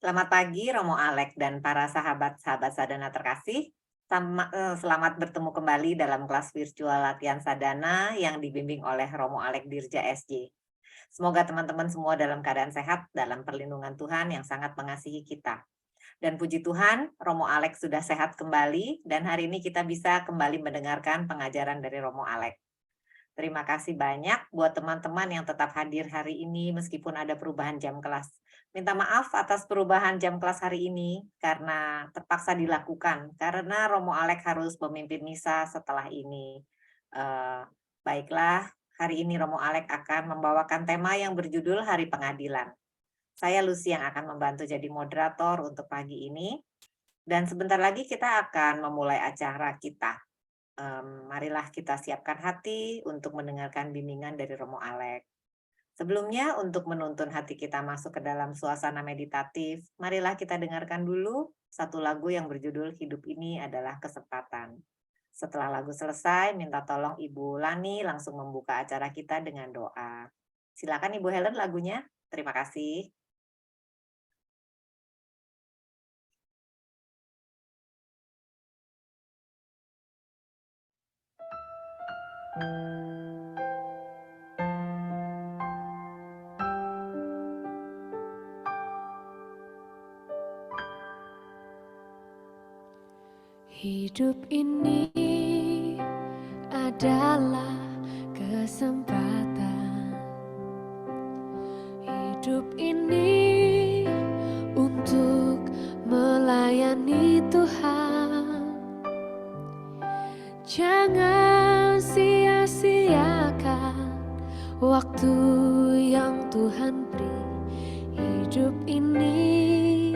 Selamat pagi Romo Alek dan para sahabat-sahabat Sadana terkasih. Selamat bertemu kembali dalam kelas virtual latihan Sadana yang dibimbing oleh Romo Alek Dirja SJ. Semoga teman-teman semua dalam keadaan sehat dalam perlindungan Tuhan yang sangat mengasihi kita. Dan puji Tuhan, Romo Alek sudah sehat kembali dan hari ini kita bisa kembali mendengarkan pengajaran dari Romo Alek. Terima kasih banyak buat teman-teman yang tetap hadir hari ini meskipun ada perubahan jam kelas. Minta maaf atas perubahan jam kelas hari ini karena terpaksa dilakukan karena Romo Alek harus memimpin misa setelah ini. Eh, Baiklah, hari ini Romo Alek akan membawakan tema yang berjudul Hari Pengadilan. Saya Lucy yang akan membantu jadi moderator untuk pagi ini. Dan sebentar lagi kita akan memulai acara kita. Marilah kita siapkan hati untuk mendengarkan bimbingan dari Romo Alek. Sebelumnya, untuk menuntun hati kita masuk ke dalam suasana meditatif, marilah kita dengarkan dulu satu lagu yang berjudul Hidup Ini Adalah Kesempatan. Setelah lagu selesai, minta tolong Ibu Lani langsung membuka acara kita dengan doa. Silakan Ibu Helen lagunya. Terima kasih. Hidup ini adalah kesempatan. Hidup ini untuk melayani Tuhan. Jangan sia-siakan waktu yang Tuhan beri. Hidup ini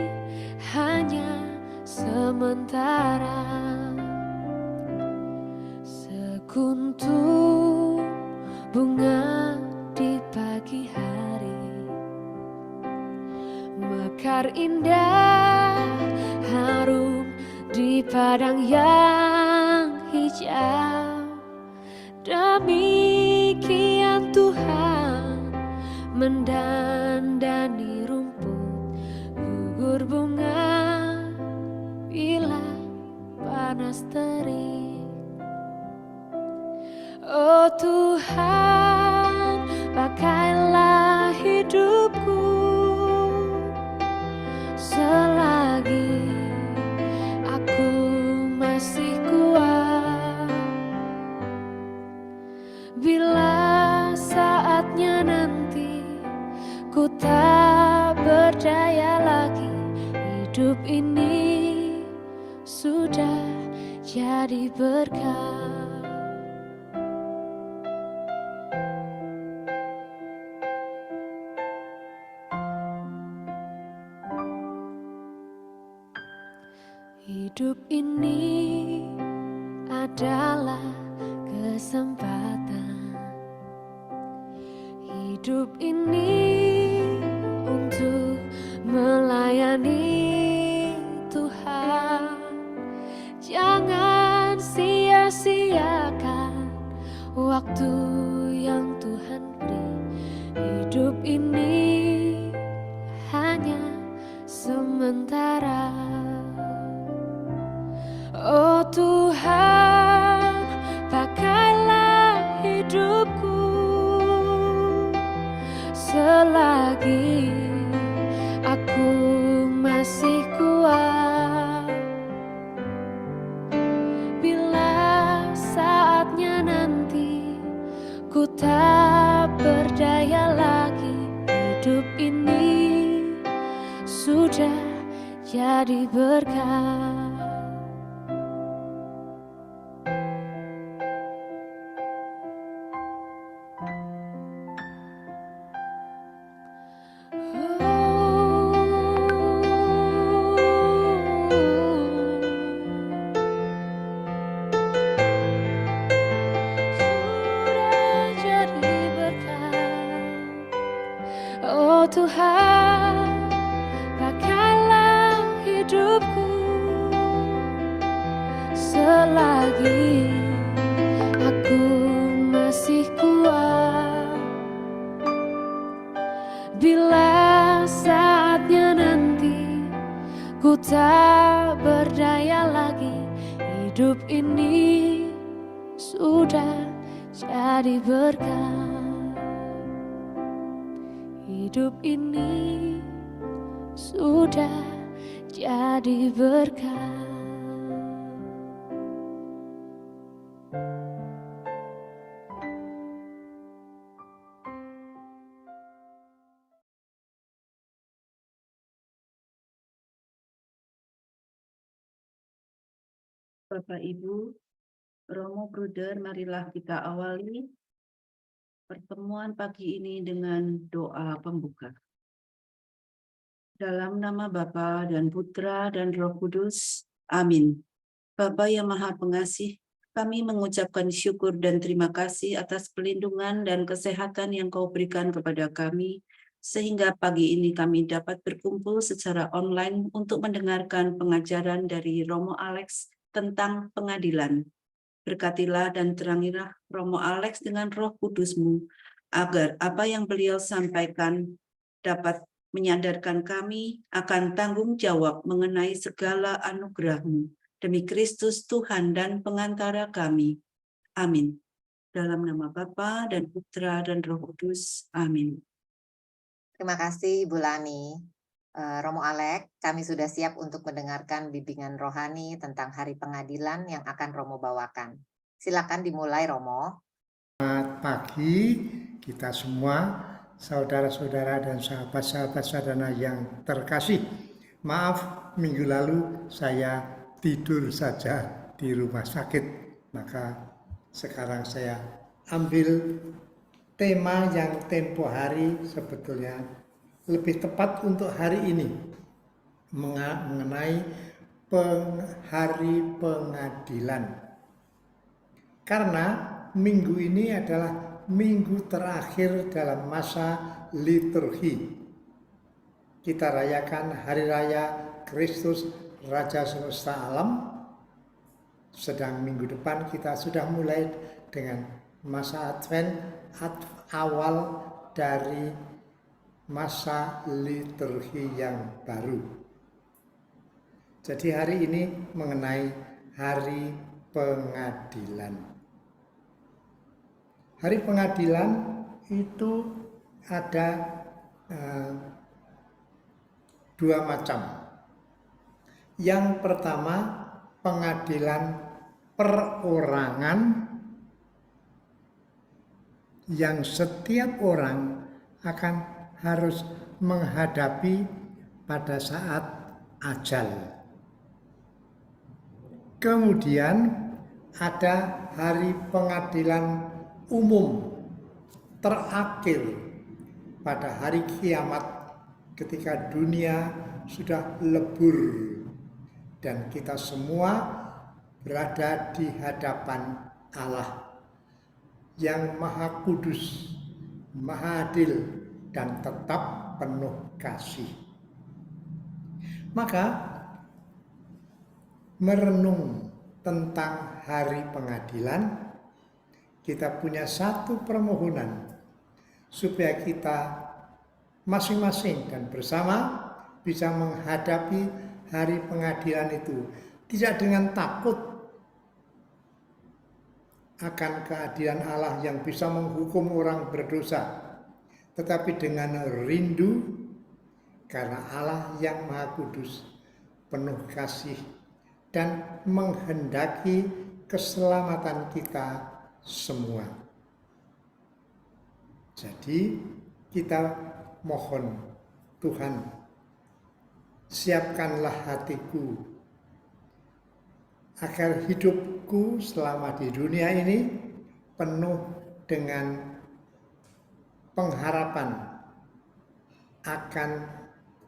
hanya sementara. Sekuntum bunga di pagi hari, mekar indah harum di padang yang hijau. Demikian Tuhan mendandani rumput, gugur bunga bila panas terik. Oh Tuhan, pakailah hidupku selagi aku masih kuat. Bila saatnya nanti ku tak berdaya lagi, hidup ini sudah jadi berkah. Hidup ini adalah kesempatan. Hidup ini untuk melayani Tuhan. Jangan sia-siakan waktu yang Tuhan beri. Hidup ini hanya sementara. Oh Tuhan, pakailah hidupku selagi aku masih kuat. Bila saatnya nanti ku tak berdaya lagi, hidup ini sudah jadi berkah. Oh Tuhan, pakailah hidupku selagi aku masih kuat. Bila saatnya nanti Aku tak berdaya lagi, hidup ini sudah jadi berkat. Hidup ini sudah jadi berkat. Bapak Ibu, Romo Bruder, marilah kita awali pertemuan pagi ini dengan doa pembuka. Dalam nama Bapa dan Putra dan Roh Kudus, amin. Bapa yang Maha Pengasih, kami mengucapkan syukur dan terima kasih atas pelindungan dan kesehatan yang Kau berikan kepada kami, sehingga pagi ini kami dapat berkumpul secara online untuk mendengarkan pengajaran dari Romo Alex tentang pengadilan. Berkatilah dan terangilah Romo Alex dengan Roh Kudus-Mu, agar apa yang beliau sampaikan dapat menyadarkan kami akan tanggung jawab mengenai segala anugerah-Mu. Demi Kristus Tuhan dan pengantara kami. Amin. Dalam nama Bapa dan Putra dan Roh Kudus. Amin. Terima kasih Ibu Lani. Romo Alex, kami sudah siap untuk mendengarkan bimbingan rohani tentang hari pengadilan yang akan Romo bawakan. Silakan dimulai Romo. Selamat pagi kita semua, saudara-saudara dan sahabat-sahabat sadana yang terkasih. Maaf, minggu lalu saya tidur saja di rumah sakit, maka sekarang saya ambil tema yang tempo hari sebetulnya lebih tepat untuk hari ini, mengenai hari pengadilan. Karena minggu ini adalah minggu terakhir dalam masa liturgi. Kita rayakan Hari Raya Kristus Raja Semesta Alam. Sedang minggu depan kita sudah mulai dengan masa Advent, awal dari masa liturgi yang baru. Jadi hari ini mengenai hari pengadilan. Hari pengadilan itu ada dua macam. Yang pertama, pengadilan perorangan yang setiap orang akan harus menghadapi pada saat ajal. Kemudian ada hari pengadilan umum terakhir pada hari kiamat ketika dunia sudah lebur dan kita semua berada di hadapan Allah yang Maha Kudus, Maha Adil, dan tetap penuh kasih. Maka merenung tentang hari pengadilan, kita punya satu permohonan supaya kita masing-masing dan bersama bisa menghadapi hari pengadilan itu tidak dengan takut akan keadilan Allah yang bisa menghukum orang berdosa, tetapi dengan rindu karena Allah yang Maha Kudus, penuh kasih dan menghendaki keselamatan kita semua. Jadi kita mohon Tuhan, siapkanlah hatiku agar hidupku selama di dunia ini penuh dengan pengharapan akan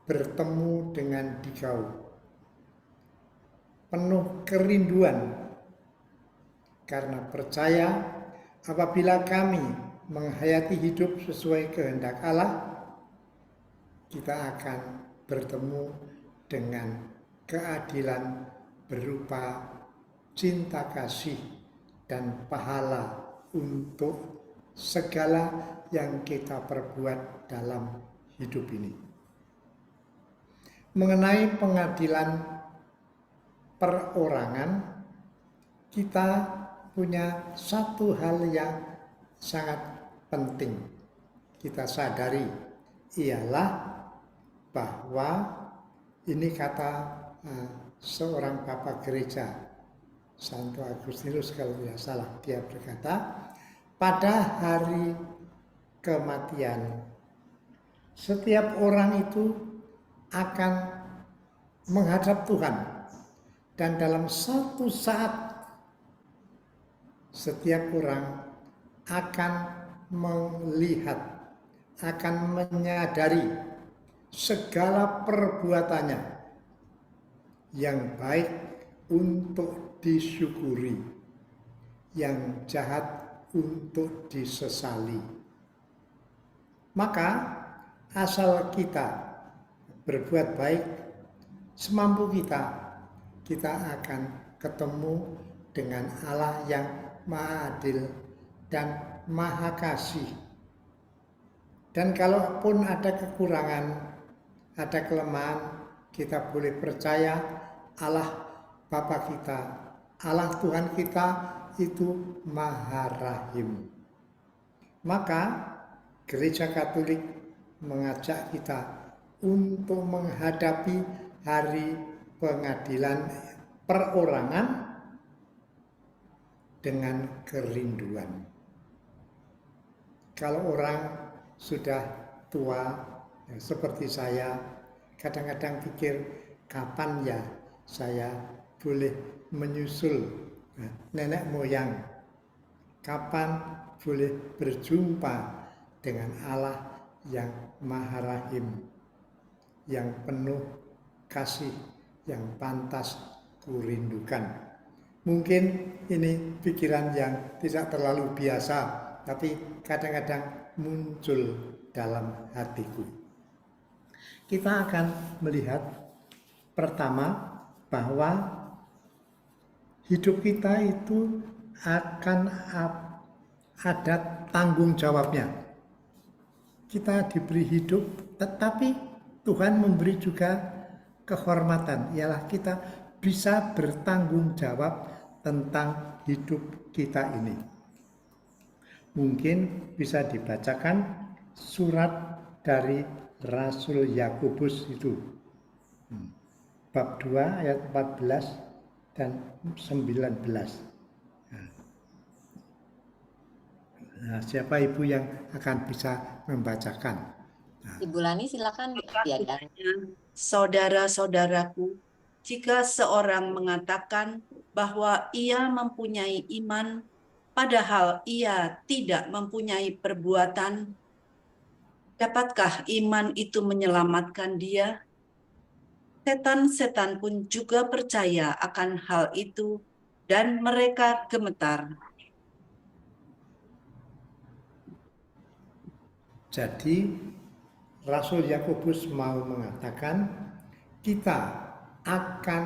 bertemu dengan Dikau, penuh kerinduan karena percaya apabila kami menghayati hidup sesuai kehendak Allah, kita akan bertemu dengan keadilan berupa cinta kasih dan pahala untuk segala yang kita perbuat dalam hidup ini. mengenai pengadilan perorangan, kita punya satu hal yang sangat penting kita sadari, ialah bahwa ini kata seorang Papa Gereja, Santo Agustinus kalau tidak salah, dia berkata, pada hari kematian setiap orang itu akan menghadap Tuhan, dan dalam satu saat setiap orang akan melihat, akan menyadari segala perbuatannya yang baik untuk disyukuri, yang jahat untuk disesali. Maka asal kita berbuat baik semampu kita akan ketemu dengan Allah yang Maha Adil dan Maha Kasih. Dan kalaupun ada kekurangan, ada kelemahan, kita boleh percaya Allah Bapa kita, Allah Tuhan kita itu Maha Rahim. Maka Gereja Katolik mengajak kita untuk menghadapi hari pengadilan perorangan dengan kerinduan. Kalau orang sudah tua, ya seperti saya, kadang-kadang pikir kapan ya saya boleh menyusul nenek moyang, kapan boleh berjumpa dengan Allah yang Maha Rahim, yang penuh kasih, yang pantas kurindukan. Mungkin ini pikiran yang tidak terlalu biasa, tapi kadang-kadang muncul dalam hatiku. Kita akan melihat pertama bahwa hidup kita itu akan ada tanggung jawabnya. Kita diberi hidup, tetapi Tuhan memberi juga kehormatan, ialah kita bisa bertanggung jawab tentang hidup kita ini. Mungkin bisa dibacakan surat dari Rasul Yakobus itu, bab 2 ayat 14 dan 19. Nah, siapa ibu yang akan bisa membacakan? Ibu Lani silakan ya. Saudara-saudaraku, jika seorang mengatakan bahwa ia mempunyai iman, padahal ia tidak mempunyai perbuatan, dapatkah iman itu menyelamatkan dia? Setan-setan pun juga percaya akan hal itu, dan mereka gemetar. Jadi Rasul Yakobus mau mengatakan kita akan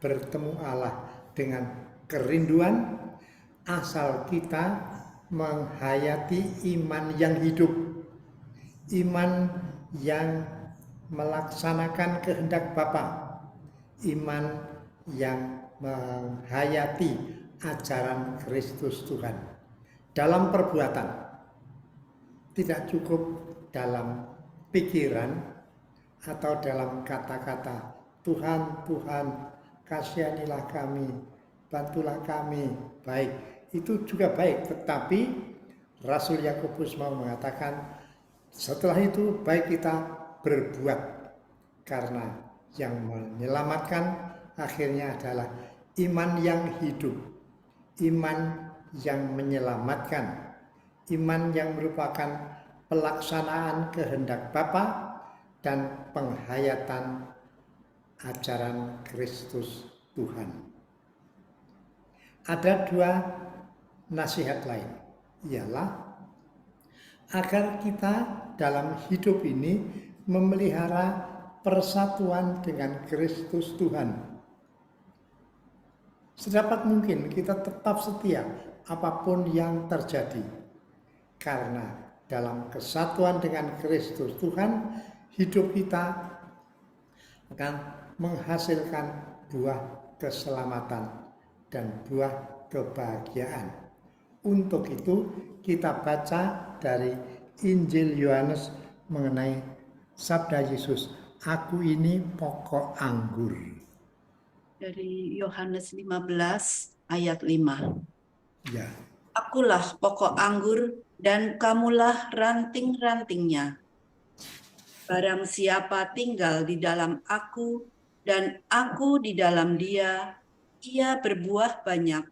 bertemu Allah dengan kerinduan asal kita menghayati iman yang hidup, iman yang melaksanakan kehendak Bapa, iman yang menghayati ajaran Kristus Tuhan dalam perbuatan. Tidak cukup dalam pikiran atau dalam kata-kata, Tuhan, Tuhan, kasihanilah kami, bantulah kami, baik. Itu juga baik, tetapi Rasul Yakobus mau mengatakan setelah itu baik kita berbuat, karena yang menyelamatkan akhirnya adalah iman yang hidup, iman yang menyelamatkan, iman yang merupakan pelaksanaan kehendak Bapa dan penghayatan ajaran Kristus Tuhan. Ada dua nasihat lain, ialah agar kita dalam hidup ini memelihara persatuan dengan Kristus Tuhan. Sedapat mungkin kita tetap setia apapun yang terjadi, karena dalam kesatuan dengan Kristus Tuhan, hidup kita akan menghasilkan buah keselamatan dan buah kebahagiaan. Untuk itu kita baca dari Injil Yohanes mengenai sabda Yesus, "Aku ini pokok anggur." Dari Yohanes 15 ayat 5. Ya, Akulah pokok anggur dan kamulah ranting-rantingnya. Barang siapa tinggal di dalam aku dan aku di dalam dia, ia berbuah banyak.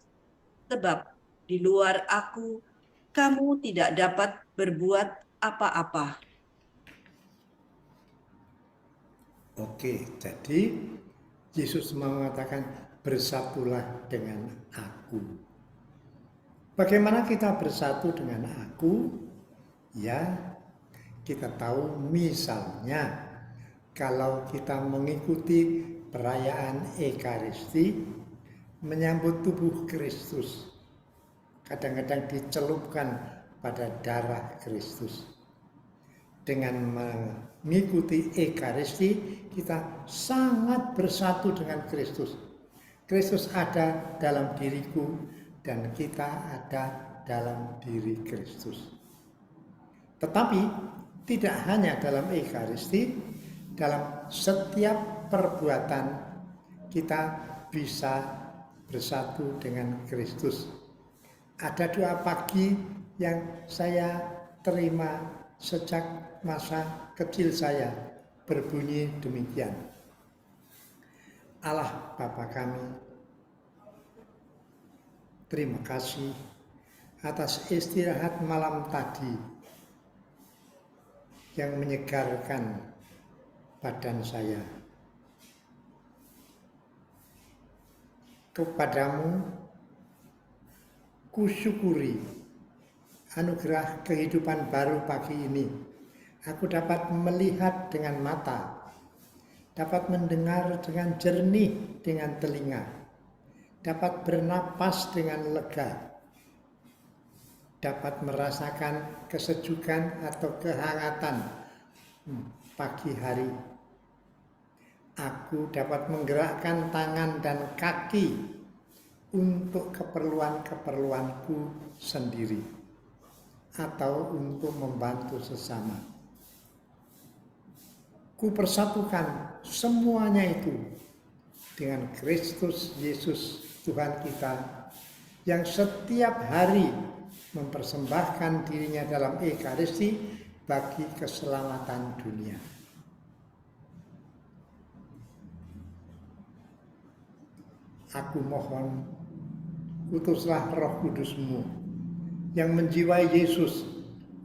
Sebab di luar aku, kamu tidak dapat berbuat apa-apa. oke. Jadi Yesus mengatakan bersatulah dengan aku. Bagaimana kita bersatu dengan aku? Ya, kita tahu misalnya kalau kita mengikuti perayaan Ekaristi, menyambut tubuh Kristus, kadang-kadang dicelupkan pada darah Kristus. Dengan mengikuti Ekaristi, kita sangat bersatu dengan Kristus. Kristus ada dalam diriku dan kita ada dalam diri Kristus. Tetapi tidak hanya dalam Ekaristi, dalam setiap perbuatan kita bisa bersatu dengan Kristus. Ada doa pagi yang saya terima sejak masa kecil saya, berbunyi demikian. Allah Bapa kami, terima kasih atas istirahat malam tadi yang menyegarkan badan saya. Kepadamu kusyukuri anugerah kehidupan baru pagi ini. Aku dapat melihat dengan mata, dapat mendengar dengan jernih dengan telinga, dapat bernapas dengan lega, dapat merasakan kesejukan atau kehangatan pagi hari. Aku dapat menggerakkan tangan dan kaki untuk keperluan-keperluanku sendiri atau untuk membantu sesama. Ku persatukan semuanya itu dengan Kristus Yesus Tuhan kita yang setiap hari mempersembahkan dirinya dalam Ekaristi bagi keselamatan dunia. Aku mohon, utuslah Roh Kudus-Mu yang menjiwai Yesus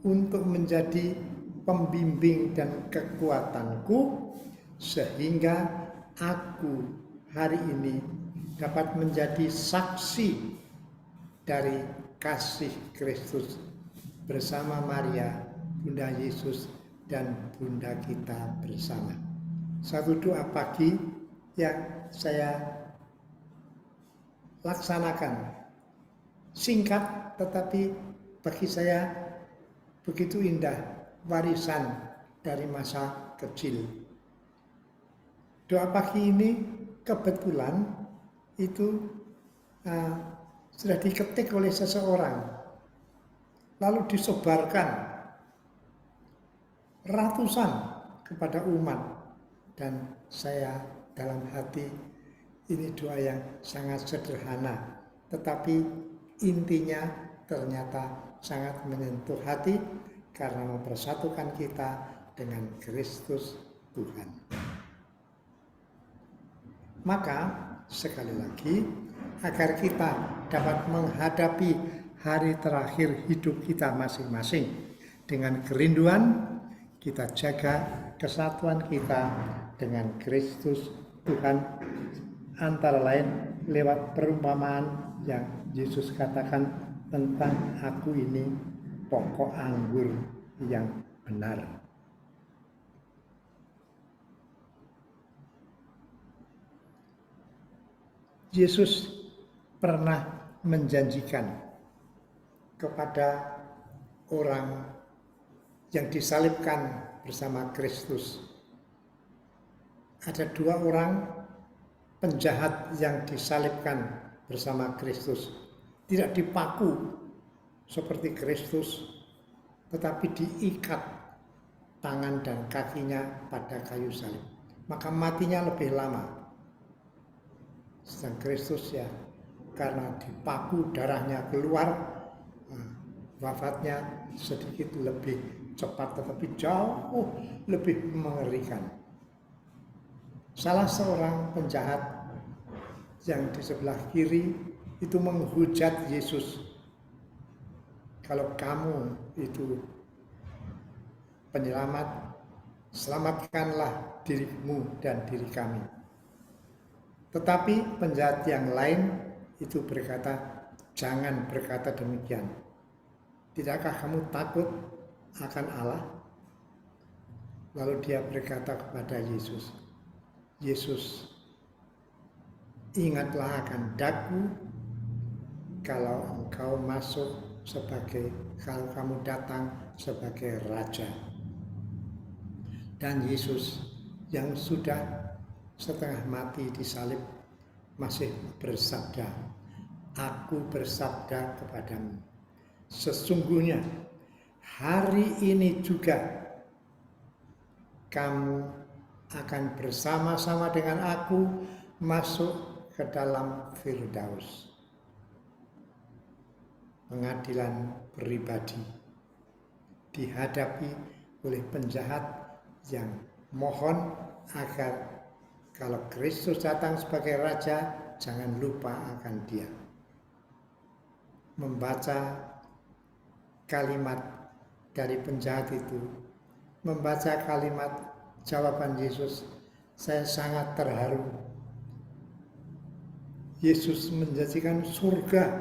untuk menjadi pembimbing dan kekuatanku, sehingga aku hari ini dapat menjadi saksi dari kasih Kristus bersama Maria, Bunda Yesus, dan Bunda kita bersama. Satu doa pagi yang saya laksanakan, singkat tetapi bagi saya begitu indah, warisan dari masa kecil. Doa pagi ini kebetulan itu sudah diketik oleh seseorang, lalu disebarkan ratusan kepada umat, dan saya dalam hati, ini doa yang sangat sederhana, tetapi intinya ternyata sangat menyentuh hati karena mempersatukan kita dengan Kristus Tuhan. Maka sekali lagi, agar kita dapat menghadapi hari terakhir hidup kita masing-masing dengan kerinduan, kita jaga kesatuan kita dengan Kristus Tuhan, antara lain lewat perumpamaan yang Yesus katakan tentang aku ini pokok anggur yang benar. Yesus pernah menjanjikan kepada orang yang disalibkan bersama Kristus ada 2 orang penjahat yang disalibkan bersama Kristus. Tidak dipaku seperti Kristus, tetapi diikat tangan dan kakinya pada kayu salib. Maka matinya lebih lama. Sedang Kristus ya, karena dipaku darahnya keluar, wafatnya sedikit lebih cepat tetapi jauh lebih mengerikan. Salah seorang penjahat yang di sebelah kiri itu menghujat Yesus. Kalau kamu itu penyelamat, selamatkanlah dirimu dan diri kami. Tetapi penjahat yang lain itu berkata, jangan berkata demikian. Tidakkah kamu takut akan Allah? Lalu dia berkata kepada Yesus, Yesus, ingatlah akan daku kalau kamu datang sebagai raja. Dan Yesus yang sudah setengah mati disalib masih bersabda, aku bersabda kepadamu, sesungguhnya hari ini juga kamu akan bersama-sama dengan aku masuk ke dalam Firdaus. Pengadilan pribadi dihadapi oleh penjahat yang mohon agar kalau Kristus datang sebagai raja, jangan lupa akan dia. Membaca kalimat dari penjahat itu, membaca kalimat jawaban Yesus, saya sangat terharu. Yesus menjanjikan surga,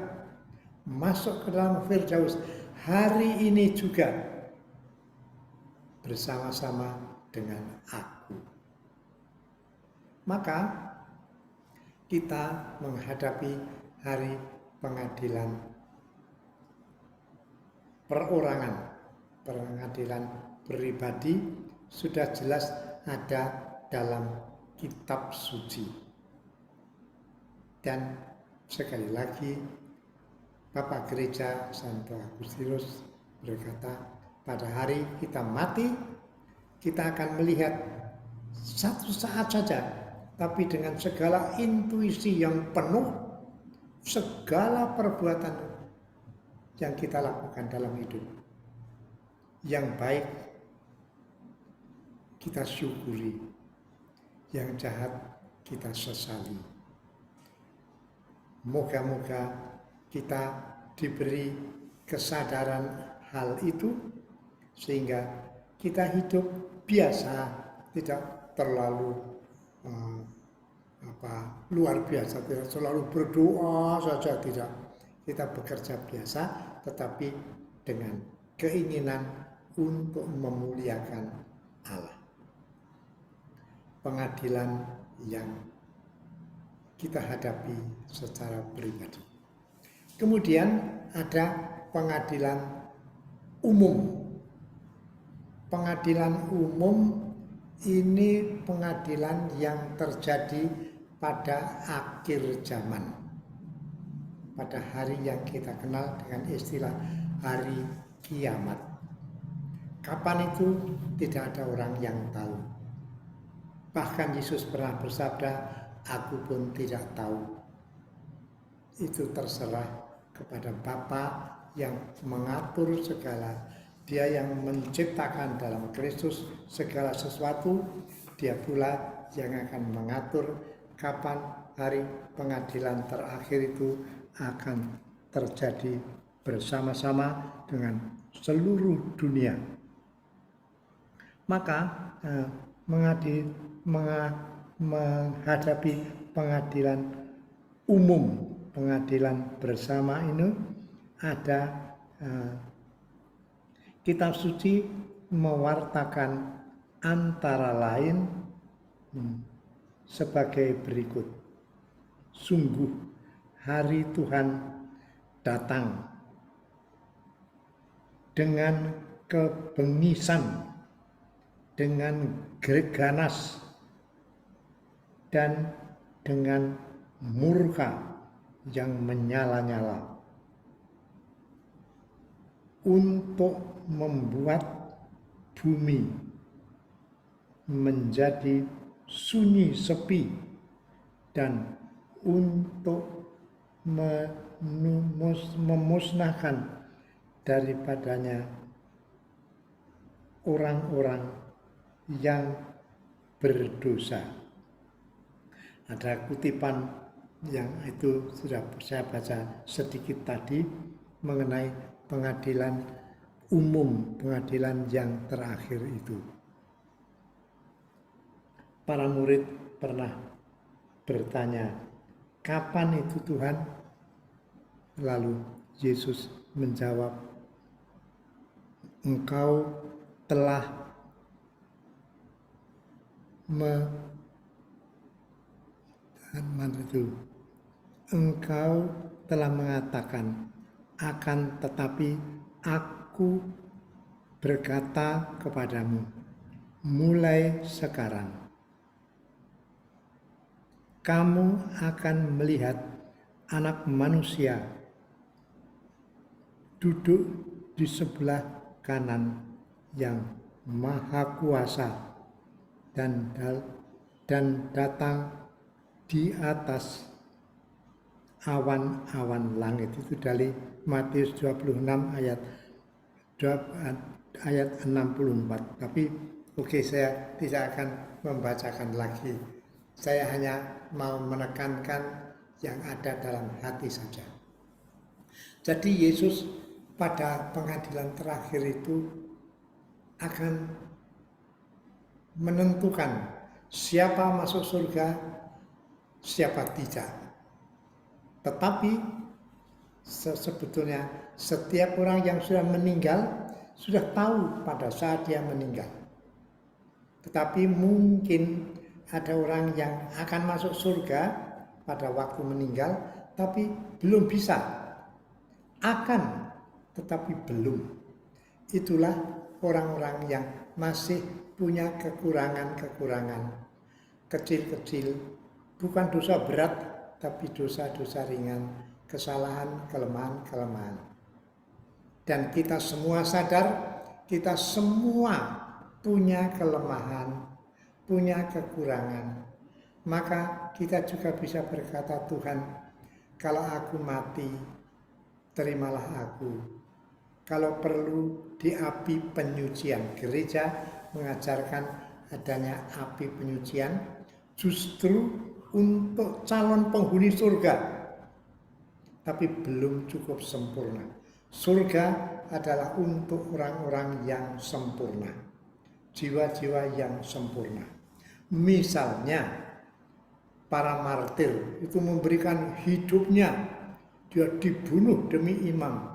masuk ke dalam Firdaus hari ini juga bersama-sama dengan aku. Maka kita menghadapi hari pengadilan perorangan, pengadilan pribadi sudah jelas ada dalam kitab suci. Dan sekali lagi Bapak Gereja Santo Agustinus berkata, pada hari kita mati, kita akan melihat satu saat saja, tapi dengan segala intuisi yang penuh, segala perbuatan yang kita lakukan dalam hidup. Yang baik, kita syukuri. Yang jahat, kita sesali. Moga-moga kita diberi kesadaran hal itu sehingga kita hidup biasa, tidak terlalu luar biasa, tidak selalu berdoa saja, tidak. Kita bekerja biasa tetapi dengan keinginan untuk memuliakan Allah. Pengadilan yang kita hadapi secara pribadi. Kemudian ada pengadilan umum. Pengadilan umum ini pengadilan yang terjadi pada akhir zaman. Pada hari yang kita kenal dengan istilah hari kiamat. Kapan itu tidak ada orang yang tahu. Bahkan Yesus pernah bersabda, aku pun tidak tahu. Itu terserah kepada Bapa yang mengatur segala. Dia yang menciptakan dalam Kristus segala sesuatu. Dia pula yang akan mengatur kapan hari pengadilan terakhir itu akan terjadi bersama-sama dengan seluruh dunia. Maka menghadapi pengadilan umum, pengadilan bersama ini ada kitab suci mewartakan antara lain sebagai berikut. Sungguh hari Tuhan datang dengan kebengisan, dengan ganas, dan dengan murka yang menyala-nyala untuk membuat bumi menjadi sunyi sepi dan untuk memusnahkan daripadanya orang-orang yang berdosa. Ada kutipan yang itu sudah saya baca sedikit tadi mengenai pengadilan umum, pengadilan yang terakhir itu. Para murid pernah bertanya, kapan itu Tuhan? Lalu Yesus menjawab, engkau telah engkau telah mengatakan, akan tetapi aku berkata kepadamu, mulai sekarang kamu akan melihat Anak Manusia duduk di sebelah kanan yang Maha Kuasa dan datang di atas awan-awan langit. Itu dari Matius 26 ayat 64. Tapi saya tidak akan membacakan lagi. Saya hanya mau menekankan yang ada dalam hati saja. Jadi Yesus pada pengadilan terakhir itu akan menentukan siapa masuk surga, siapa tidak. Tetapi sebetulnya setiap orang yang sudah meninggal sudah tahu pada saat dia meninggal. Tetapi mungkin ada orang yang akan masuk surga pada waktu meninggal, tapi belum bisa. Akan, tetapi belum. Itulah orang-orang yang masih punya kekurangan-kekurangan kecil-kecil, bukan dosa berat, tapi dosa-dosa ringan, kesalahan, kelemahan-kelemahan. Dan kita semua sadar, kita semua punya kelemahan, punya kekurangan. Maka kita juga bisa berkata, Tuhan, kalau aku mati, terimalah aku. Kalau perlu di api penyucian, gereja mengajarkan adanya api penyucian justru untuk calon penghuni surga, tapi belum cukup sempurna. Surga adalah untuk orang-orang yang sempurna, jiwa-jiwa yang sempurna. Misalnya para martir itu memberikan hidupnya, dia dibunuh demi imam.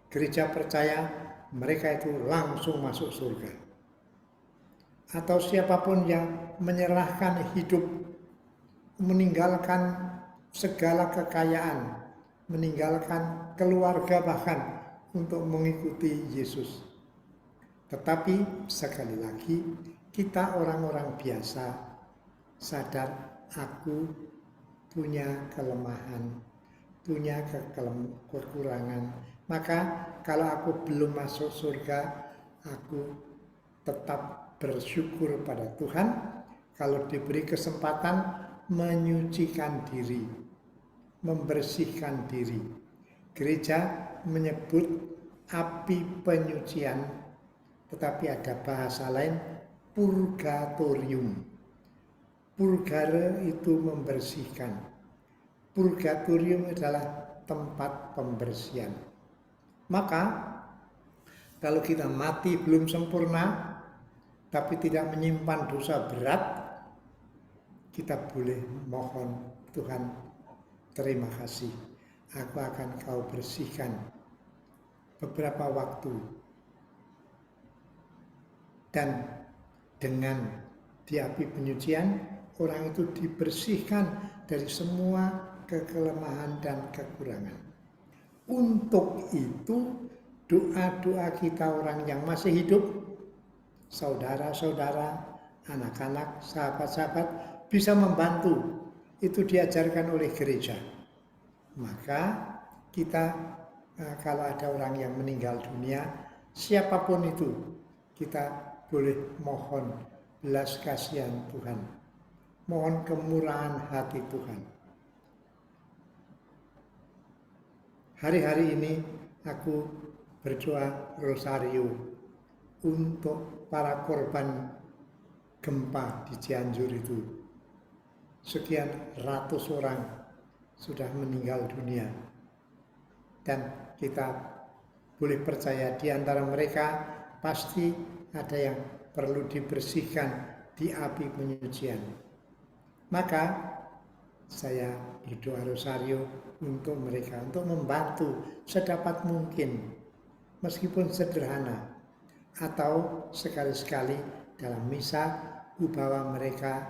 Gereja percaya mereka itu langsung masuk surga. Atau siapapun yang menyerahkan hidup, meninggalkan segala kekayaan, meninggalkan keluarga bahkan untuk mengikuti Yesus. Tetapi sekali lagi kita orang-orang biasa sadar aku punya kelemahan, punya kekurangan. Maka kalau aku belum masuk surga, aku tetap bersyukur pada Tuhan kalau diberi kesempatan menyucikan diri, membersihkan diri. Gereja menyebut api penyucian, tetapi ada bahasa lain, purgatorium. Purgare itu membersihkan. Purgatorium adalah tempat pembersihan. Maka kalau kita mati belum sempurna, tapi tidak menyimpan dosa berat, kita boleh mohon, Tuhan, terima kasih. Aku akan kau bersihkan beberapa waktu. Dan dengan di api penyucian, orang itu dibersihkan dari semua kelemahan dan kekurangan. Untuk itu, doa-doa kita orang yang masih hidup, saudara-saudara, anak-anak, sahabat-sahabat bisa membantu. Itu diajarkan oleh gereja. Maka kita kalau ada orang yang meninggal dunia, siapapun itu, kita boleh mohon belas kasihan Tuhan, mohon kemurahan hati Tuhan. Hari-hari ini aku berdoa rosario untuk para korban gempa di Cianjur itu. Sekian ratus orang sudah meninggal dunia. Dan kita boleh percaya di antara mereka pasti ada yang perlu dibersihkan di api penyucian. Maka saya berdoa rosario untuk mereka, untuk membantu sedapat mungkin, meskipun sederhana, atau sekali-sekali dalam misa ubawa mereka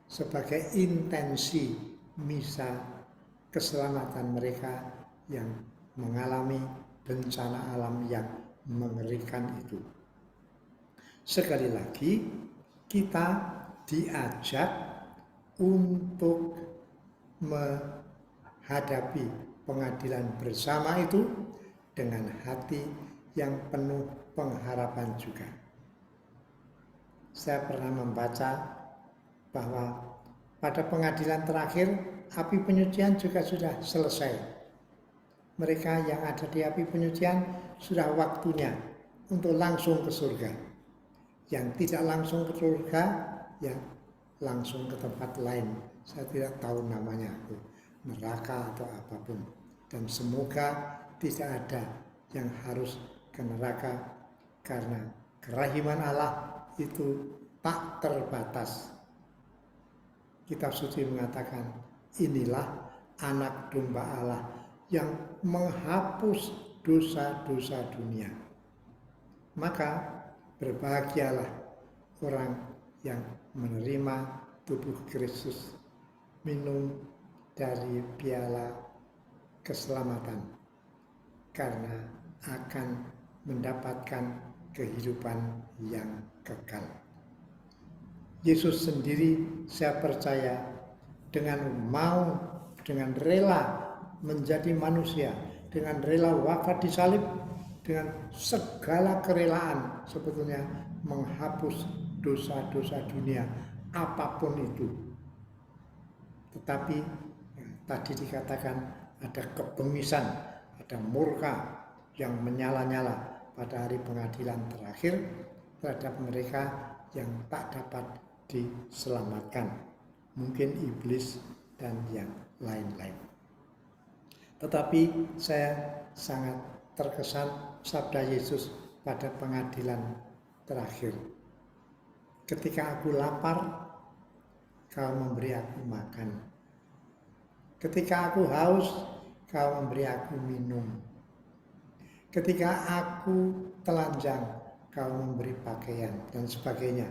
sebagai intensi misa keselamatan mereka yang mengalami bencana alam yang mengerikan itu. Sekali lagi, kita diajak untuk menghadapi pengadilan bersama itu dengan hati yang penuh pengharapan juga. Saya pernah membaca bahwa pada pengadilan terakhir, api penyucian juga sudah selesai. Mereka yang ada di api penyucian sudah waktunya untuk langsung ke surga. Yang tidak langsung ke surga, ya langsung ke tempat lain. Saya tidak tahu namanya, neraka atau apapun. Dan semoga tidak ada yang harus ke neraka, karena kerahiman Allah itu tak terbatas. Kitab suci mengatakan, inilah anak domba Allah yang menghapus dosa-dosa dunia. Maka berbahagialah orang yang menerima tubuh Kristus, minum dari piala keselamatan, karena akan mendapatkan kehidupan yang kekal. Yesus sendiri, saya percaya, dengan rela menjadi manusia, dengan rela wafat di salib, dengan segala kerelaan sebetulnya menghapus dosa-dosa dunia, apapun itu. Tetapi tadi dikatakan ada kebengisan, ada murka yang menyala-nyala pada hari pengadilan terakhir terhadap mereka yang tak dapat diselamatkan, mungkin iblis dan yang lain-lain. Tetapi saya sangat terkesan sabda Yesus pada pengadilan terakhir. Ketika aku lapar, kau memberi aku makan. Ketika aku haus, kau memberi aku minum. Ketika aku telanjang, kau memberi pakaian, dan sebagainya.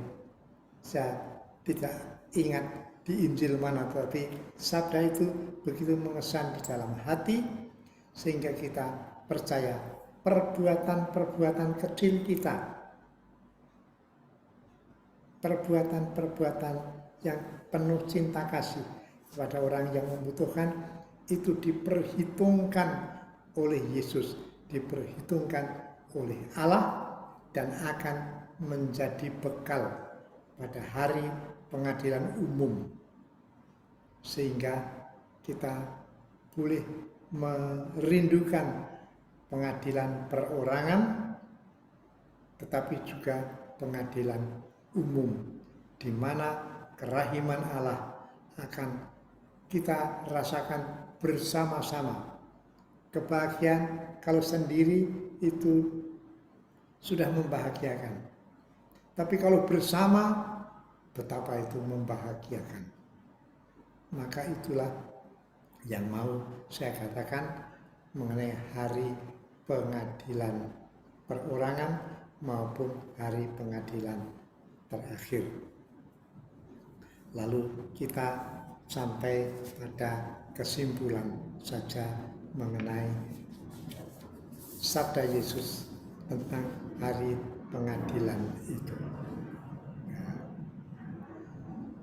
Saya tidak ingat di Injil mana, tetapi sabda itu begitu mengesan di dalam hati, sehingga kita percaya perbuatan-perbuatan kecil kita, perbuatan-perbuatan yang penuh cinta kasih kepada orang yang membutuhkan, itu diperhitungkan oleh Yesus, diperhitungkan oleh Allah, dan akan menjadi bekal pada hari pengadilan umum, sehingga kita boleh merindukan pengadilan perorangan, tetapi juga pengadilan umum, di mana kerahiman Allah akan kita rasakan bersama-sama. Kebahagiaan kalau sendiri itu sudah membahagiakan, tapi kalau bersama, betapa itu membahagiakan. Maka itulah yang mau saya katakan mengenai hari pengadilan perorangan maupun hari pengadilan terakhir. Lalu kita sampai pada kesimpulan saja mengenai sabda Yesus tentang hari pengadilan itu.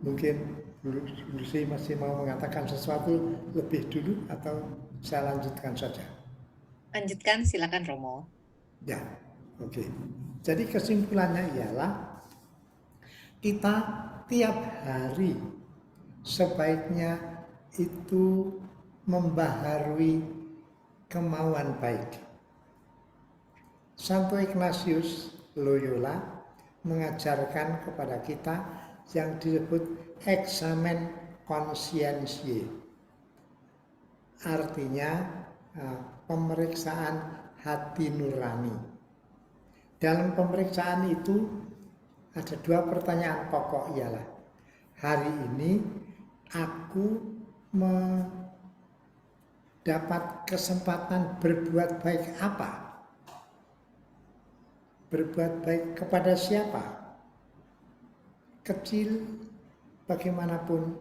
Mungkin Bu Lucy masih mau mengatakan sesuatu lebih dulu atau saya lanjutkan saja? Lanjutkan, silakan Romo. Ya, oke. Jadi kesimpulannya ialah kita tiap hari sebaiknya itu membaharui kemauan baik. Santo Ignatius Loyola mengajarkan kepada kita yang disebut eksamen konsiensie. Artinya pemeriksaan hati nurani. Dalam pemeriksaan itu ada dua pertanyaan pokok, ialah hari ini aku mendapat kesempatan berbuat baik apa? Berbuat baik kepada siapa? Kecil bagaimanapun,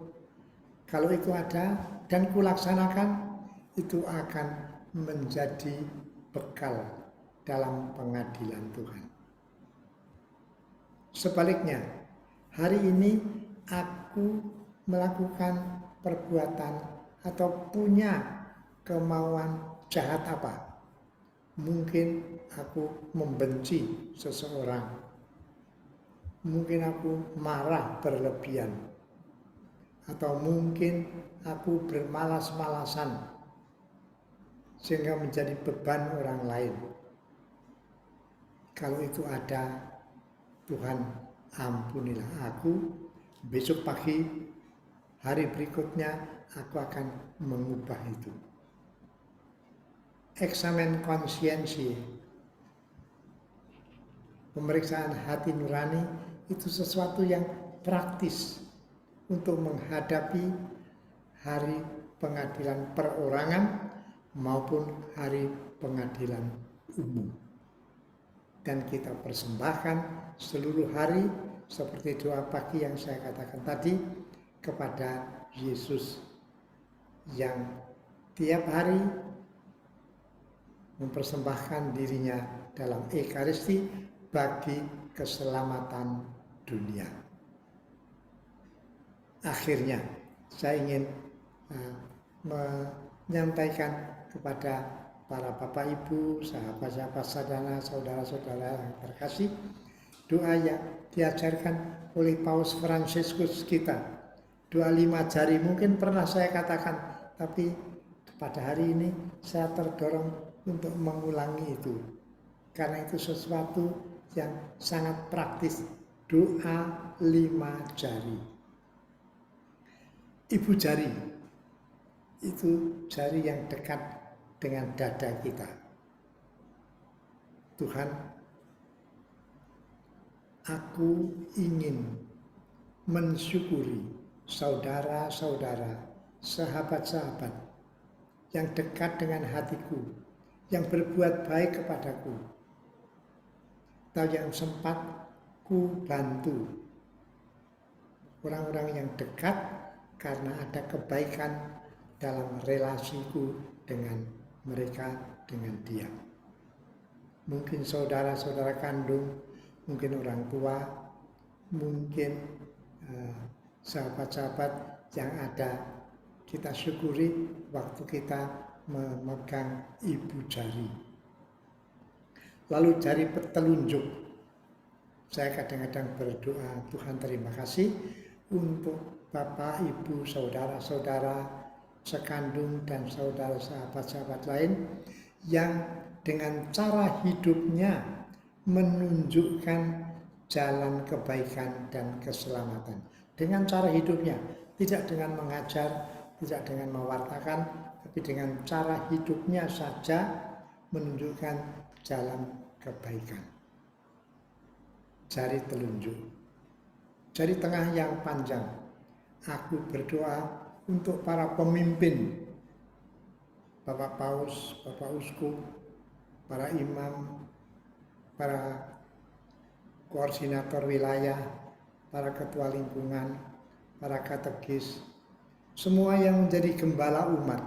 kalau itu ada dan kulaksanakan, itu akan menjadi bekal dalam pengadilan Tuhan. Sebaliknya, hari ini aku melakukan perbuatan atau punya kemauan jahat apa? Mungkin aku membenci seseorang. Mungkin aku marah berlebihan. Atau mungkin aku bermalas-malasan sehingga menjadi beban orang lain. Kalau itu ada, Tuhan ampunilah aku. Besok pagi, hari berikutnya, aku akan mengubah itu. Eksamen konsiensi, pemeriksaan hati nurani, itu sesuatu yang praktis untuk menghadapi hari pengadilan perorangan maupun hari pengadilan umum. Dan kita persembahkan seluruh hari seperti doa pagi yang saya katakan tadi kepada Yesus yang tiap hari mempersembahkan dirinya dalam Ekaristi bagi keselamatan dunia. Akhirnya saya ingin menyampaikan kepada para Bapak Ibu, sahabat-sahabat sadana, saudara-saudara yang terkasih, doa yang diajarkan oleh Paus Fransiskus kita, doa 5 jari, mungkin pernah saya katakan, tapi pada hari ini saya terdorong untuk mengulangi itu, karena itu sesuatu yang sangat praktis, doa 5 jari. Ibu jari itu jari yang dekat dengan dada kita. Tuhan, aku ingin mensyukuri saudara-saudara, sahabat-sahabat yang dekat dengan hatiku, yang berbuat baik kepadaku, atau yang sempat ku bantu. Orang-orang yang dekat karena ada kebaikan dalam relasiku dengan mereka, dengan dia. Mungkin saudara-saudara kandung, mungkin orang tua, mungkin sahabat-sahabat yang ada kita syukuri waktu kita memegang ibu jari. Lalu jari telunjuk, saya kadang-kadang berdoa, Tuhan terima kasih untuk Bapak, Ibu, saudara-saudara sekandung dan saudara sahabat-sahabat lain yang dengan cara hidupnya menunjukkan jalan kebaikan dan keselamatan. Dengan cara hidupnya, tidak dengan mengajar, tidak dengan mewartakan, tapi dengan cara hidupnya saja menunjukkan jalan kebaikan. Jari telunjuk, jari tengah yang panjang. Aku berdoa untuk para pemimpin, Bapak Paus, Bapak Uskup, para imam, para koordinator wilayah, para ketua lingkungan, para katekis, semua yang menjadi gembala umat.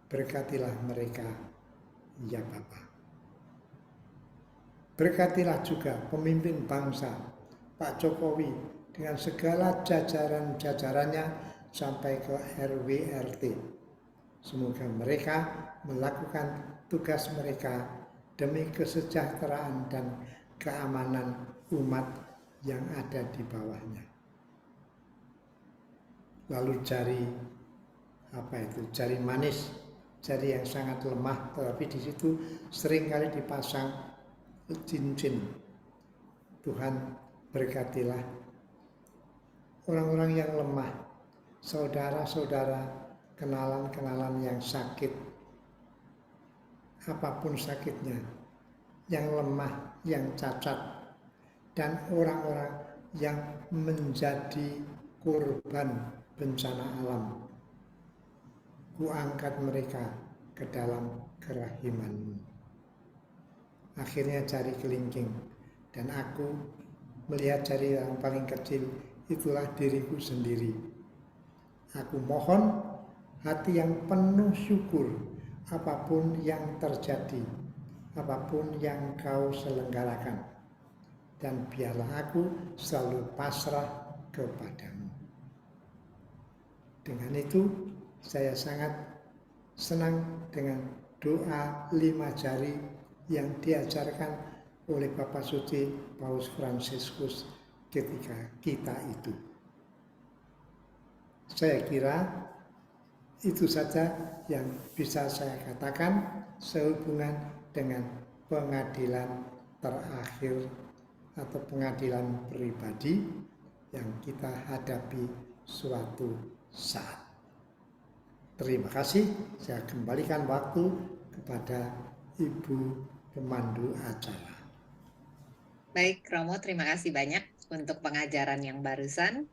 Berkatilah mereka, ya Bapa. Berkatilah juga pemimpin bangsa, Pak Jokowi, dengan segala jajaran-jajarannya sampai ke RW RT. Semoga mereka melakukan tugas mereka demi kesejahteraan dan keamanan umat yang ada di bawahnya. Lalu jari manis, jari yang sangat lemah, tetapi di situ seringkali dipasang cincin. Tuhan berkatilah orang-orang yang lemah, saudara-saudara, kenalan-kenalan yang sakit, apapun sakitnya, yang lemah, yang cacat, dan orang-orang yang menjadi korban bencana alam. Kuangkat mereka ke dalam kerahiman-Mu. Akhirnya jari kelingking, dan aku melihat jari yang paling kecil, itulah diriku sendiri. Aku mohon hati yang penuh syukur apapun yang terjadi, apapun yang Kau selenggarakan, dan biarlah aku selalu pasrah kepadamu. Dengan itu, saya sangat senang dengan doa 5 jari yang diajarkan oleh Bapak Suci Paus Fransiskus ketika kita itu. Saya kira itu saja yang bisa saya katakan sehubungan dengan pengadilan terakhir atau pengadilan pribadi yang kita hadapi suatu saat. Terima kasih, saya kembalikan waktu kepada Ibu pemandu acara. Baik, Romo, terima kasih banyak untuk pengajaran yang barusan.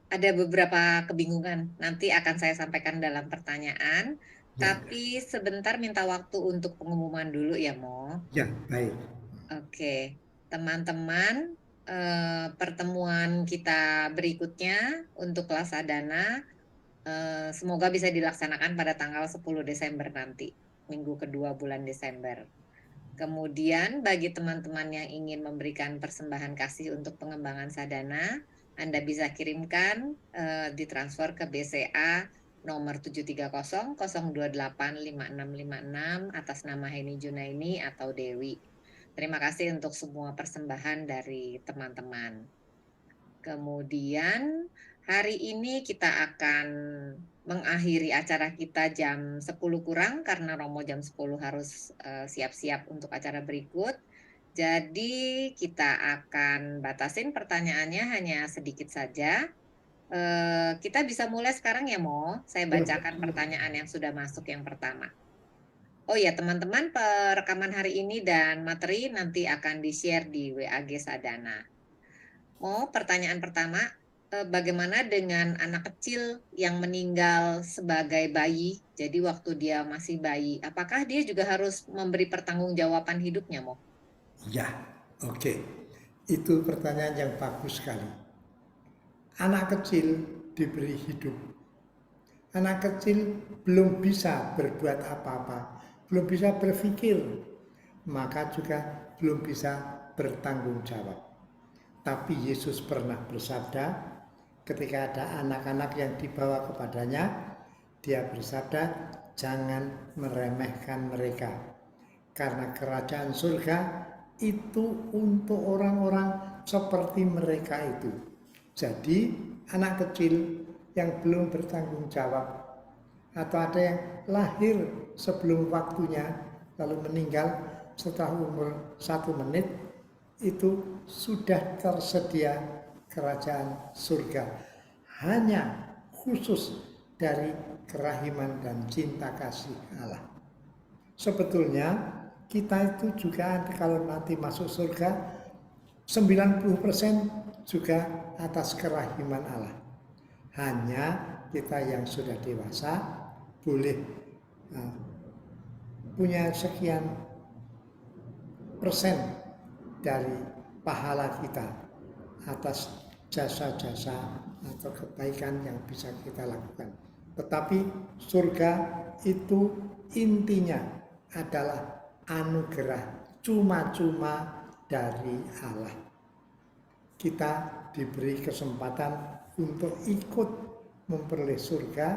Ada beberapa kebingungan, nanti akan saya sampaikan dalam pertanyaan, tapi sebentar minta waktu untuk pengumuman dulu ya, Mo. Ya, baik. Oke, teman-teman, pertemuan kita berikutnya untuk kelas sadana semoga bisa dilaksanakan pada tanggal 10 Desember nanti, minggu kedua bulan Desember. Kemudian bagi teman-teman yang ingin memberikan persembahan kasih untuk pengembangan sadana, Anda bisa kirimkan ditransfer ke BCA nomor 730-028-5656 atas nama Heni Junaini atau Dewi. Terima kasih untuk semua persembahan dari teman-teman. Kemudian hari ini kita akan mengakhiri acara kita jam 10 kurang karena Romo jam 10 harus siap-siap untuk acara berikut. Jadi kita akan batasin pertanyaannya hanya sedikit saja. Kita bisa mulai sekarang ya, Mo. Saya bacakan pertanyaan yang sudah masuk yang pertama. Oh ya, teman-teman, perekaman hari ini dan materi nanti akan di-share di WAG Sadana. Mo, pertanyaan pertama, bagaimana dengan anak kecil yang meninggal sebagai bayi, jadi waktu dia masih bayi, apakah dia juga harus memberi pertanggungjawaban hidupnya, Mo? Ya, oke. Itu pertanyaan yang bagus sekali. Anak kecil diberi hidup. Anak kecil belum bisa berbuat apa-apa, belum bisa berpikir, maka juga belum bisa bertanggung jawab. Tapi Yesus pernah bersabda, ketika ada anak-anak yang dibawa kepadanya, dia bersabda, jangan meremehkan mereka. Karena kerajaan surga itu untuk orang-orang seperti mereka itu. Jadi anak kecil yang belum bertanggung jawab, atau ada yang lahir sebelum waktunya, lalu meninggal setelah umur 1 menit, itu sudah tersedia kerajaan surga. Hanya khusus dari kerahiman dan cinta kasih Allah. Sebetulnya kita itu juga kalau nanti masuk surga 90% juga atas kerahiman Allah. Hanya kita yang sudah dewasa boleh punya sekian persen dari pahala kita atas jasa-jasa atau kebaikan yang bisa kita lakukan. Tetapi surga itu intinya adalah anugerah cuma-cuma dari Allah. Kita diberi kesempatan untuk ikut memperoleh surga,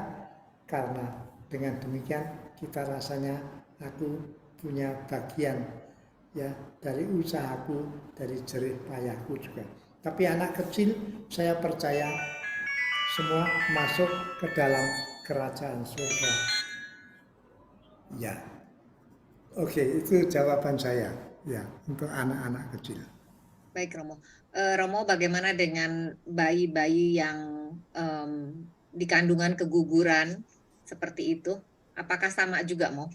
karena dengan demikian kita rasanya aku punya bagian ya dari usahaku, dari jerih payahku juga. Tapi anak kecil saya percaya semua masuk ke dalam kerajaan surga. Ya, oke, itu jawaban saya ya untuk anak-anak kecil. Baik Romo. Romo, bagaimana dengan bayi-bayi yang di kandungan keguguran seperti itu? Apakah sama juga, Mo?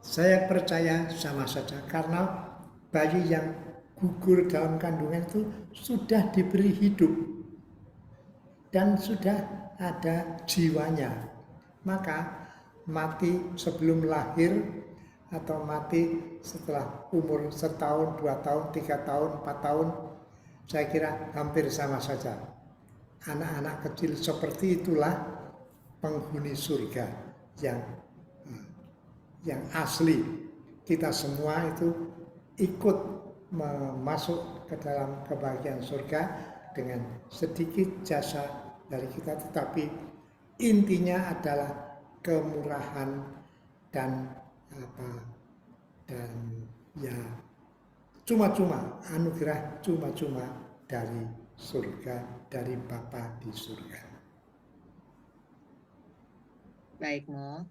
Saya percaya sama saja, karena bayi yang gugur dalam kandungan itu sudah diberi hidup dan sudah ada jiwanya. Maka mati sebelum lahir atau mati setelah umur 1 tahun, 2 tahun, 3 tahun, 4 tahun, saya kira hampir sama saja. Anak-anak kecil seperti itulah penghuni surga yang asli. Kita semua itu ikut masuk ke dalam kebahagiaan surga dengan sedikit jasa dari kita, tetapi intinya adalah kemurahan dan ya cuma-cuma, anugerah cuma-cuma dari surga, dari Bapa di surga. Baik, Mo.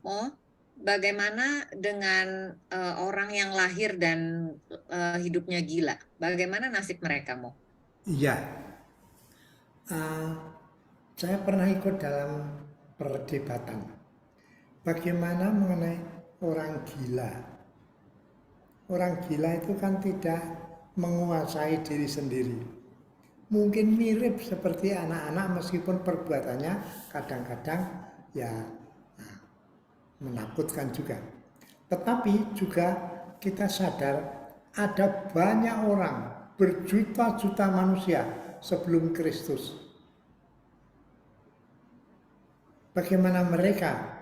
Mo, bagaimana dengan orang yang lahir dan hidupnya gila? Bagaimana nasib mereka, Mo? Iya, saya pernah ikut dalam perdebatan. Bagaimana mengenai orang gila? Orang gila itu kan tidak menguasai diri sendiri. Mungkin mirip seperti anak-anak meskipun perbuatannya kadang-kadang ya menakutkan juga. Tetapi juga kita sadar ada banyak orang, berjuta-juta manusia sebelum Kristus. Bagaimana mereka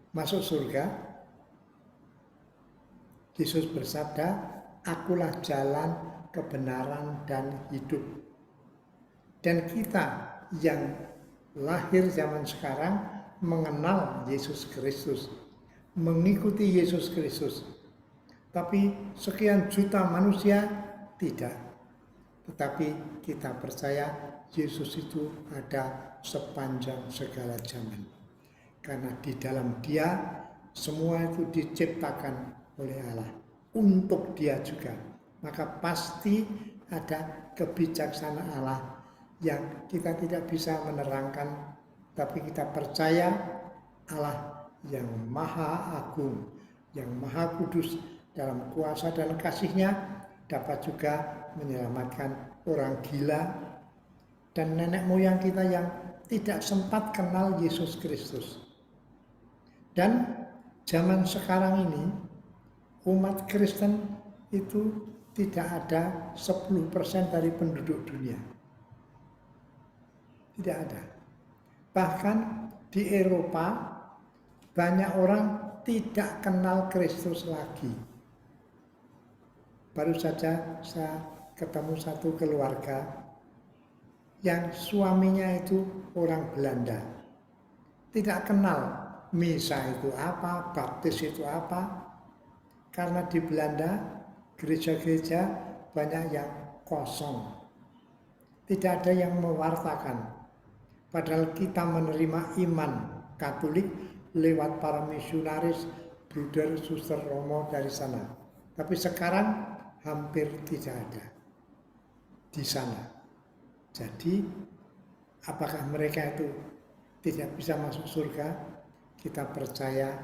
masuk surga? Yesus bersabda, akulah jalan, kebenaran, dan hidup. Dan kita yang lahir zaman sekarang mengenal Yesus Kristus, mengikuti Yesus Kristus. Tapi sekian juta manusia tidak. Tetapi kita percaya Yesus itu ada sepanjang segala zaman. Karena di dalam Dia semua itu diciptakan oleh Allah untuk Dia juga. Maka pasti ada kebijaksanaan Allah yang kita tidak bisa menerangkan, tapi kita percaya Allah yang maha agung, yang maha kudus dalam kuasa dan kasih-Nya dapat juga menyelamatkan orang gila dan nenek moyang kita yang tidak sempat kenal Yesus Kristus. Dan zaman sekarang ini umat Kristen itu tidak ada 10% dari penduduk dunia. Tidak ada. Bahkan di Eropa banyak orang tidak kenal Kristus lagi. Baru saja saya ketemu satu keluarga yang suaminya itu orang Belanda. Tidak kenal misa itu apa, baptis itu apa. Karena di Belanda gereja-gereja banyak yang kosong. Tidak ada yang mewartakan. Padahal kita menerima iman Katolik lewat para misionaris, bruder, suster, romo dari sana. Tapi sekarang hampir tidak ada di sana. Jadi apakah mereka itu tidak bisa masuk surga? Kita percaya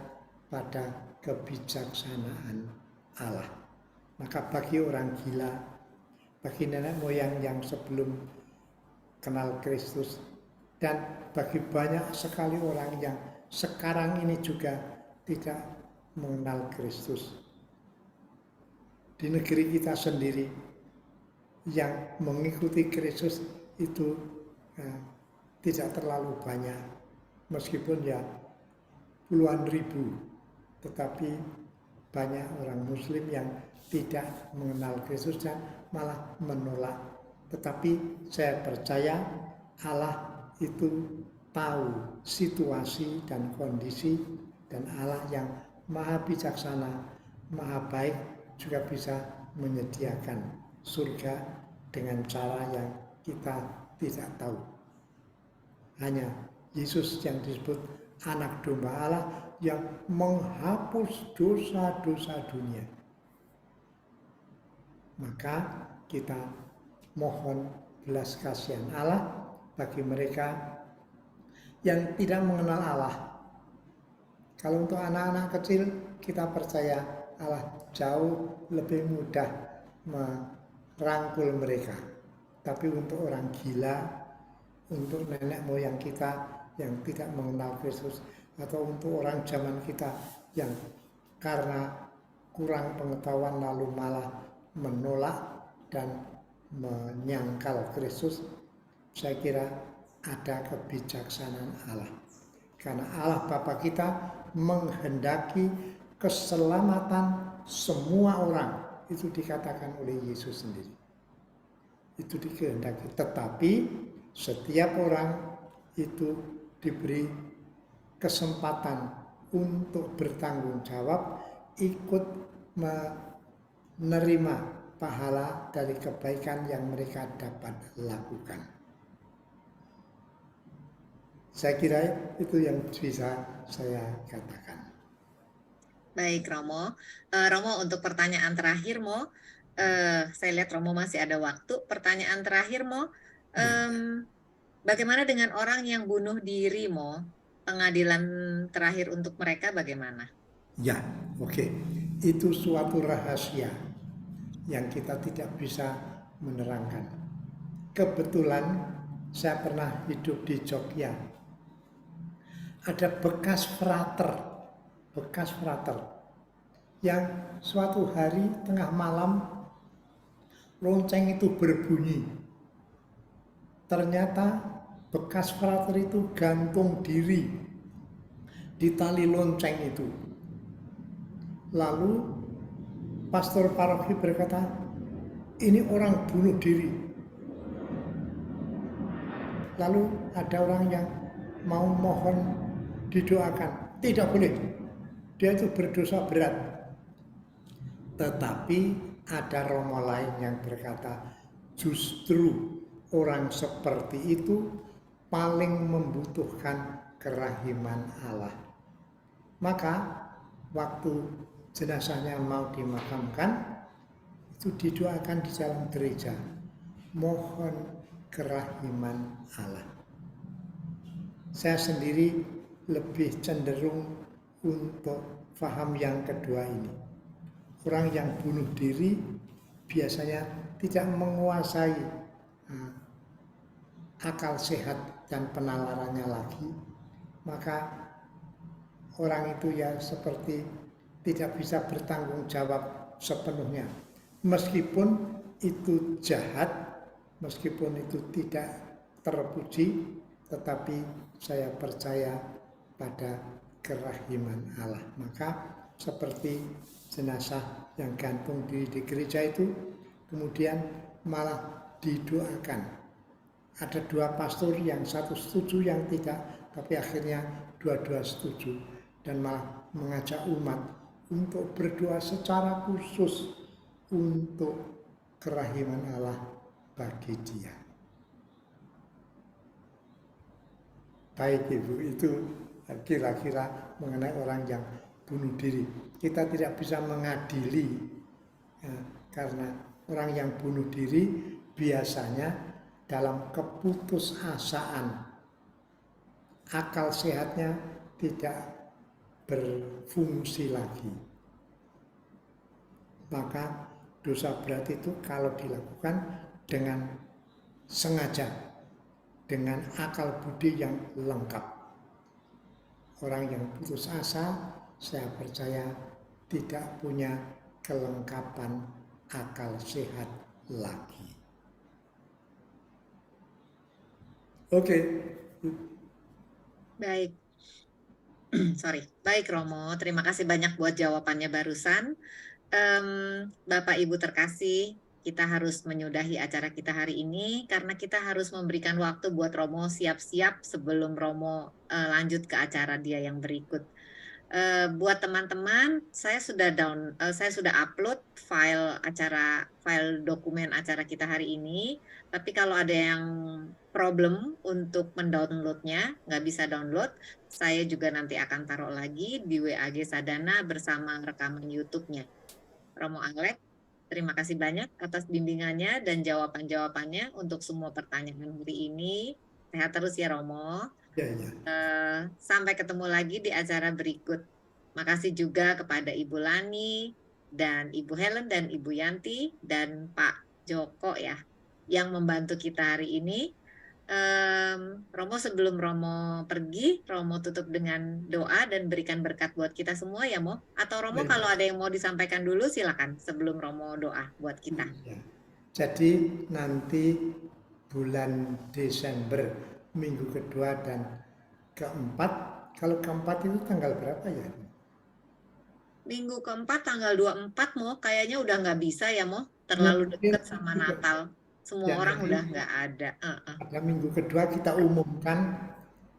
pada kebijaksanaan Allah. Maka bagi orang gila, bagi nenek moyang yang sebelum kenal Kristus, dan bagi banyak sekali orang yang sekarang ini juga tidak mengenal Kristus. Di negeri kita sendiri yang mengikuti Kristus itu tidak terlalu banyak, meskipun ya puluhan ribu, tetapi banyak orang Muslim yang tidak mengenal Kristus dan malah menolak Tetapi saya percaya Allah itu tahu situasi dan kondisi, dan Allah yang maha bijaksana, maha baik juga bisa menyediakan surga dengan cara yang kita tidak tahu. Hanya Yesus yang disebut anak domba Allah yang menghapus dosa-dosa dunia. Maka kita mohon belas kasihan Allah bagi mereka yang tidak mengenal Allah. Kalau untuk anak-anak kecil, kita percaya Allah jauh lebih mudah merangkul mereka. Tapi untuk orang gila, untuk nenek moyang kita yang tidak mengenal Kristus, atau untuk orang zaman kita yang karena kurang pengetahuan lalu malah menolak dan menyangkal Kristus, saya kira ada kebijaksanaan Allah. Karena Allah Bapa kita menghendaki keselamatan semua orang, itu dikatakan oleh Yesus sendiri. Itu dikehendaki, tetapi setiap orang itu diberi kesempatan untuk bertanggung jawab, ikut menerima pahala dari kebaikan yang mereka dapat lakukan. Saya kira itu yang bisa saya katakan. Baik Romo, Romo untuk pertanyaan terakhir Mo, saya lihat Romo masih ada waktu. Pertanyaan terakhir Mo, bagaimana dengan orang yang bunuh diri Mo? Pengadilan terakhir untuk mereka bagaimana? Ya, oke. Itu suatu rahasia yang kita tidak bisa menerangkan. Kebetulan saya pernah hidup di Jogja. Ada bekas frater yang suatu hari tengah malam lonceng itu berbunyi. Ternyata bekas frater itu gantung diri di tali lonceng itu. Lalu pastor paroki berkata, ini orang bunuh diri. Lalu ada orang yang mau mohon didoakan. Tidak boleh, dia itu berdosa berat. Tetapi ada romo lain yang berkata, justru orang seperti itu paling membutuhkan kerahiman Allah. Maka waktu jenazahnya mau dimakamkan, itu didoakan di dalam gereja, mohon kerahiman Allah. Saya sendiri lebih cenderung untuk paham yang kedua ini. Orang yang bunuh diri biasanya tidak menguasai akal sehat dan penalarannya lagi, maka orang itu ya seperti tidak bisa bertanggung jawab sepenuhnya. Meskipun itu jahat, meskipun itu tidak terpuji, tetapi saya percaya pada kerahiman Allah. Maka seperti jenazah yang gantung di gereja itu, kemudian malah didoakan. Ada dua pastor, yang satu setuju, yang tidak, tapi akhirnya dua-dua setuju dan malah mengajak umat untuk berdoa secara khusus untuk kerahiman Allah bagi dia. Baik Ibu, itu kira-kira mengenai orang yang bunuh diri. Kita tidak bisa mengadili ya, karena orang yang bunuh diri biasanya dalam keputusasaan, akal sehatnya tidak berfungsi lagi. Maka dosa berat itu kalau dilakukan dengan sengaja, dengan akal budi yang lengkap. Orang yang putus asa, saya percaya tidak punya kelengkapan akal sehat lagi. Oke. Baik. Baik Romo, terima kasih banyak buat jawabannya barusan. Bapak Ibu terkasih, kita harus menyudahi acara kita hari ini karena kita harus memberikan waktu buat Romo siap-siap sebelum Romo lanjut ke acara dia yang berikut. Buat teman-teman, saya sudah upload file dokumen acara kita hari ini. Tapi kalau ada yang problem untuk mendownloadnya, nggak bisa download, saya juga nanti akan taruh lagi di WAG Sadana bersama rekaman YouTube-nya. Romo Alek, terima kasih banyak atas bimbingannya dan jawaban-jawabannya untuk semua pertanyaan hari ini. Sehat terus ya Romo. Ya, ya. Sampai ketemu lagi di acara berikut. Makasih juga kepada Ibu Lani dan Ibu Helen dan Ibu Yanti dan Pak Joko ya yang membantu kita hari ini. Romo, sebelum Romo pergi, Romo tutup dengan doa dan berikan berkat buat kita semua ya Mo. Atau Romo Baik. kalau ada yang mau disampaikan dulu silakan sebelum Romo doa buat kita. Ya. Jadi nanti bulan Desember minggu kedua dan keempat, kalau keempat itu tanggal berapa ya? Minggu keempat tanggal 24 Mo, kayaknya udah nggak bisa ya Mo, terlalu dekat sama Natal. Semua Ya, orang jadi udah nggak ada. Pada minggu kedua kita umumkan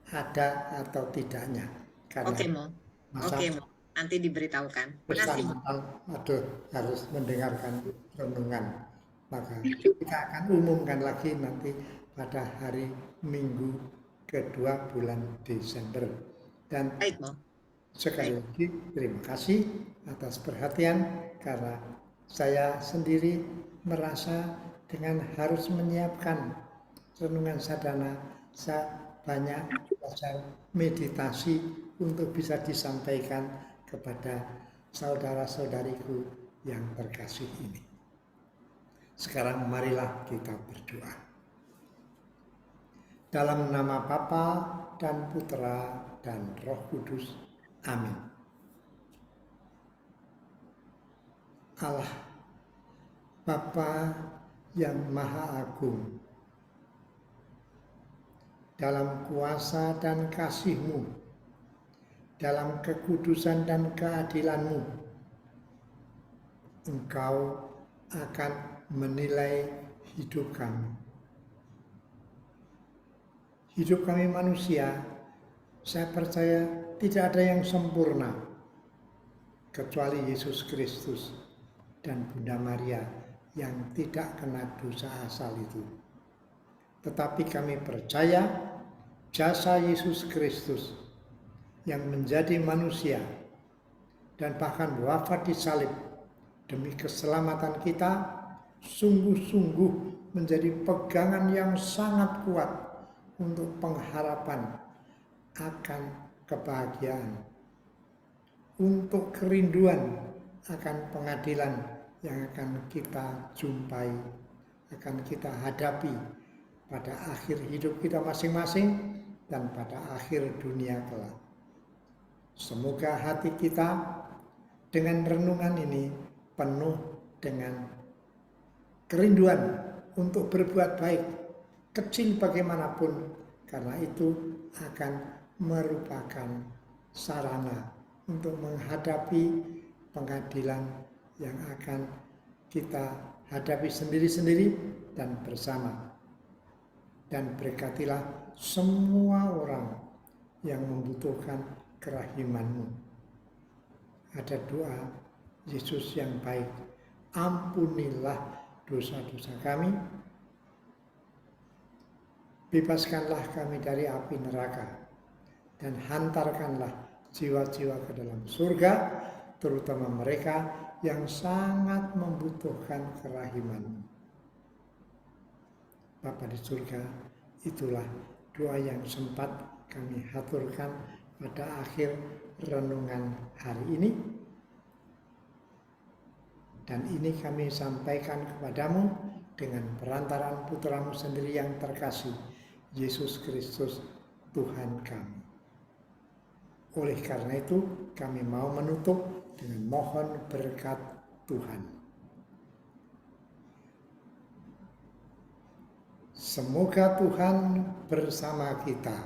ada atau tidaknya. Karena Oke Mo, oke Mo, nanti diberitahukan. Makasih Mo. harus mendengarkan renungan. Maka kita akan umumkan lagi nanti pada hari Minggu kedua bulan Desember. Dan Baik Mo. sekali lagi terima kasih atas perhatian karena saya sendiri merasa dengan harus menyiapkan renungan sadana banyak belajar meditasi untuk bisa disampaikan kepada saudara-saudariku yang terkasih ini. Sekarang marilah kita berdoa. Dalam nama Bapa dan Putra dan Roh Kudus. Amin. Allah, Bapa yang Maha Agung, dalam kuasa dan kasih-Mu, dalam kekudusan dan keadilan-Mu, Engkau akan menilai hidup kami. Hidup kami manusia, saya percaya tidak ada yang sempurna kecuali Yesus Kristus dan Bunda Maria yang tidak kena dosa asal itu. Tetapi kami percaya jasa Yesus Kristus yang menjadi manusia dan bahkan wafat di salib demi keselamatan kita sungguh-sungguh menjadi pegangan yang sangat kuat untuk pengharapan akan kebahagiaan, untuk kerinduan akan pengadilan yang akan kita jumpai, akan kita hadapi pada akhir hidup kita masing-masing dan pada akhir dunia kelak. Semoga hati kita dengan renungan ini penuh dengan kerinduan untuk berbuat baik, kecil bagaimanapun, karena itu akan merupakan sarana untuk menghadapi pengadilan yang akan kita hadapi sendiri-sendiri dan bersama. Dan berkatilah semua orang yang membutuhkan kerahiman-Mu. Ada doa Yesus yang baik, ampunilah dosa-dosa kami, bebaskanlah kami dari api neraka, dan hantarkanlah jiwa-jiwa ke dalam surga, terutama mereka yang sangat membutuhkan kerahiman-Mu. Bapa di surga, itulah doa yang sempat kami haturkan pada akhir renungan hari ini. Dan ini kami sampaikan kepadamu dengan perantaraan Putra-Mu sendiri yang terkasih, Yesus Kristus Tuhan kami. Oleh karena itu, kami mau menutup dengan mohon berkat Tuhan. Semoga Tuhan bersama kita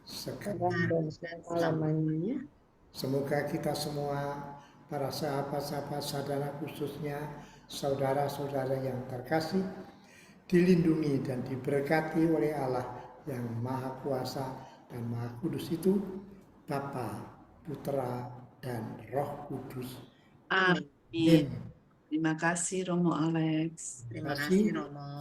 sekarang dan selamanya. Semoga kita semua, para sahabat-sahabat sadana khususnya, saudara-saudara yang terkasih dilindungi dan diberkati oleh Allah yang Maha Kuasa dan Maha Kudus itu, Bapa, Putra, dan Roh Kudus. Amin. Amin. Terima kasih Romo Alex. Terima kasih. kasih Romo.